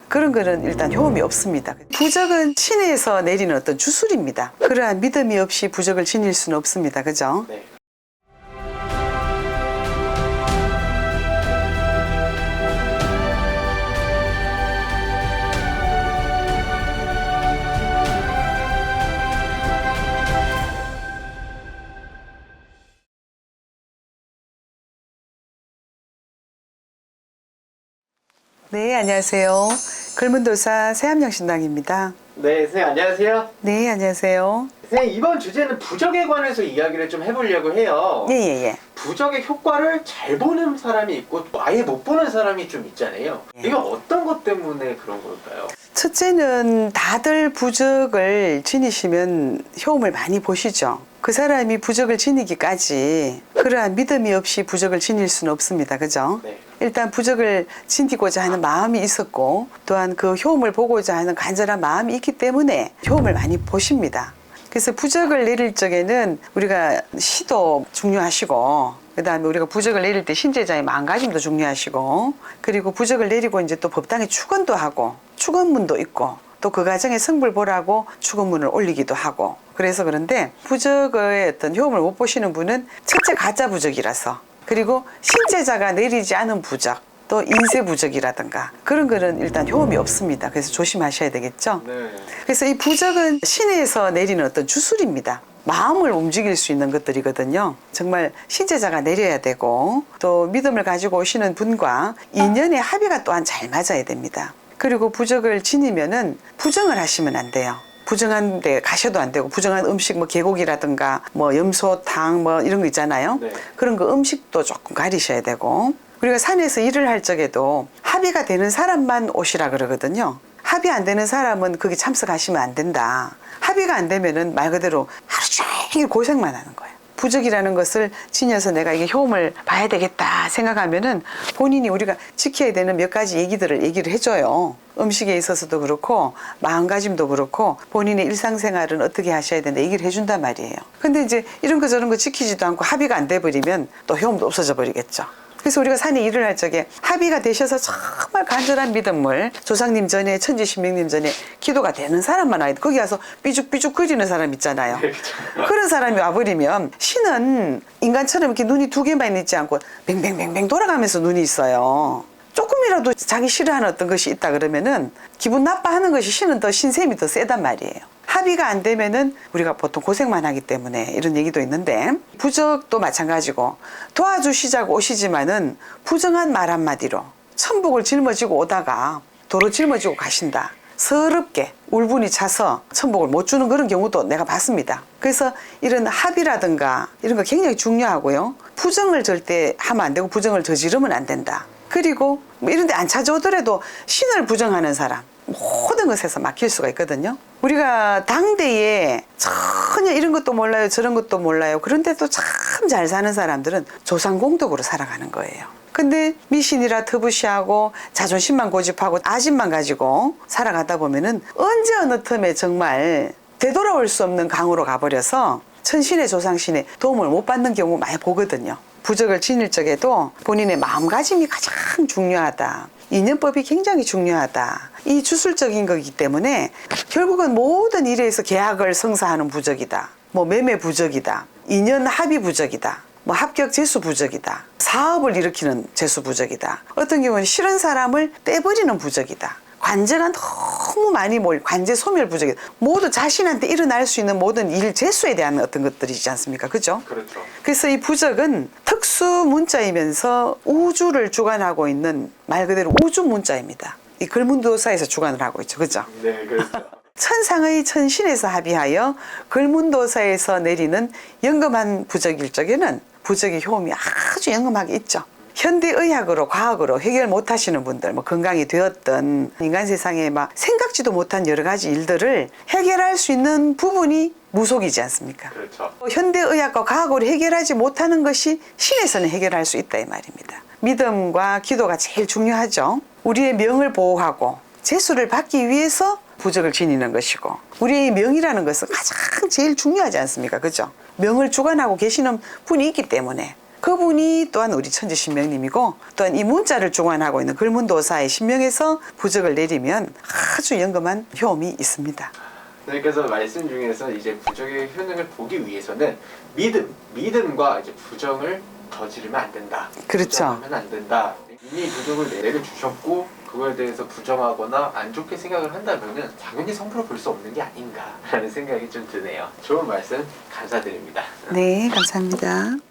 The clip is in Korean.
그런 거는 일단 효험이 없습니다. 부적은 신에서 내리는 어떤 주술입니다. 그러한 믿음이 없이 부적을 지닐 수는 없습니다. 그죠? 네. 네, 안녕하세요. 글문도사 세암영신당입니다. 네, 선생님 안녕하세요. 네, 안녕하세요. 선생님 이번 주제는 부적에 관해서 이야기를 좀 해보려고 해요. 예. 부적의 효과를 잘 보는 사람이 있고 아예 못 보는 사람이 좀 있잖아요. 이거 어떤 것 때문에 그런 걸까요? 첫째는 다들 부적을 지니시면 효험을 많이 보시죠. 그 사람이 부적을 지니기까지 그러한 믿음이 없이 부적을 지닐 수는 없습니다. 그죠? 네. 일단 부적을 지니고자 하는 마음이 있었고 또한 그 효험을 보고자 하는 간절한 마음이 있기 때문에 효험을 많이 보십니다. 그래서 부적을 내릴 적에는 우리가 시도 중요하시고 그 다음에 우리가 부적을 내릴 때 신제자의 마음가짐도 중요하시고 그리고 부적을 내리고 이제 또 법당에 축원도 하고 축원문도 있고 또 그 과정에 성불 보라고 축원문을 올리기도 하고 그래서 그런데 부적의 어떤 효험을 못 보시는 분은 첫째 가짜 부적이라서 그리고 신제자가 내리지 않은 부적 또 인쇄 부적이라든가 그런 거는 일단 효험이 없습니다. 그래서 조심하셔야 되겠죠. 네. 그래서 이 부적은 신에서 내리는 어떤 주술입니다. 마음을 움직일 수 있는 것들이거든요. 정말 신제자가 내려야 되고 또 믿음을 가지고 오시는 분과 인연의 합의가 또한 잘 맞아야 됩니다. 그리고 부적을 지니면은 부정을 하시면 안 돼요. 부정한 데 가셔도 안 되고 부정한 음식 뭐 계곡이라든가 뭐 염소탕 뭐 이런 거 있잖아요. 네. 그런 거 음식도 조금 가리셔야 되고 우리가 산에서 일을 할 적에도 합의가 되는 사람만 오시라 그러거든요. 합의 안 되는 사람은 거기 참석하시면 안 된다. 합의가 안 되면은 말 그대로 하루 종일 고생만 하는 거예요. 부적이라는 것을 지녀서 내가 이게 효험을 봐야 되겠다 생각하면은 본인이 우리가 지켜야 되는 몇 가지 얘기를 해줘요. 음식에 있어서도 그렇고 마음가짐도 그렇고 본인의 일상생활은 어떻게 하셔야 되는데 얘기를 해준단 말이에요. 근데 이제 이런 거 저런 거 지키지도 않고 합의가 안 돼 버리면 또 효험도 없어져 버리겠죠. 그래서 우리가 산에 일을 할 적에 합의가 되셔서 정말 간절한 믿음을 조상님 전에 천지신명님 전에 기도가 되는 사람만 와야 돼. 거기 가서 삐죽삐죽 거리는 사람 있잖아요. 그런 사람이 와버리면 신은 인간처럼 이렇게 눈이 두 개만 있지 않고 뱅뱅뱅뱅 돌아가면서 눈이 있어요. 조금이라도 자기 싫어하는 어떤 것이 있다 그러면은 기분 나빠하는 것이 신은 더 신샘이 더 세단 말이에요. 합의가 안 되면은 우리가 보통 고생만 하기 때문에 이런 얘기도 있는데 부적도 마찬가지고 도와주시자고 오시지만은 부정한 말 한마디로 천복을 짊어지고 오다가 도로 짊어지고 가신다. 서럽게 울분이 차서 천복을 못 주는 그런 경우도 내가 봤습니다. 그래서 이런 합의라든가 이런 거 굉장히 중요하고요. 부정을 절대 하면 안 되고 부정을 저지르면 안 된다. 그리고 뭐 이런 데 안 찾아오더라도 신을 부정하는 사람 모든 것에서 막힐 수가 있거든요. 우리가 당대에 전혀 이런 것도 몰라요 저런 것도 몰라요 그런데도 참 잘 사는 사람들은 조상공덕으로 살아가는 거예요. 근데 미신이라 터부시하고 자존심만 고집하고 아집만 가지고 살아가다 보면은 언제 어느 틈에 정말 되돌아올 수 없는 강으로 가버려서 천신의 조상신의 도움을 못 받는 경우 많이 보거든요. 부적을 지닐 적에도 본인의 마음가짐이 가장 중요하다. 인연법이 굉장히 중요하다. 이 주술적인 거기 때문에 결국은 모든 일에서 계약을 성사하는 부적이다. 뭐 매매 부적이다. 인연 합의 부적이다. 뭐 합격 재수 부적이다. 사업을 일으키는 재수 부적이다. 어떤 경우는 싫은 사람을 떼버리는 부적이다. 관제가 너무 많이 몰 관제 소멸 부적이다. 모두 자신한테 일어날 수 있는 모든 일 재수에 대한 어떤 것들이지 않습니까? 그죠? 그렇죠. 그래서 이 부적은 특수 문자이면서 우주를 주관하고 있는 말 그대로 우주 문자입니다. 이 글문도사에서 주관을 하고 있죠. 그죠? 네, 그렇죠. 천상의 천신에서 합의하여 글문도사에서 내리는 영검한 부적일 적에는 부적의 효험이 아주 영검하게 있죠. 현대의학으로 과학으로 해결 못하시는 분들 뭐 건강이 되었던 인간 세상에 막 생각지도 못한 여러 가지 일들을 해결할 수 있는 부분이 무속이지 않습니까? 그렇죠. 현대의학과 과학으로 해결하지 못하는 것이 신에서는 해결할 수 있다 이 말입니다. 믿음과 기도가 제일 중요하죠. 우리의 명을 보호하고 재수를 받기 위해서 부적을 지니는 것이고 우리의 명이라는 것은 가장 제일 중요하지 않습니까? 그죠? 명을 주관하고 계시는 분이 있기 때문에 그분이 또한 우리 천지신명님이고 또한 이 문자를 주관하고 있는 글문도사의 신명에서 부적을 내리면 아주 영검한 효험이 있습니다. 선생님께서 말씀 중에서 이제 부적의 효능을 보기 위해서는 믿음과 이제 부정을 저지르면 안 된다. 그렇죠. 부정하면 안 된다. 이미 부적을 내려주셨고 그거에 대해서 부정하거나 안 좋게 생각을 한다면은 당연히 성부를 볼 수 없는 게 아닌가라는 생각이 좀 드네요. 좋은 말씀 감사드립니다. 네, 감사합니다.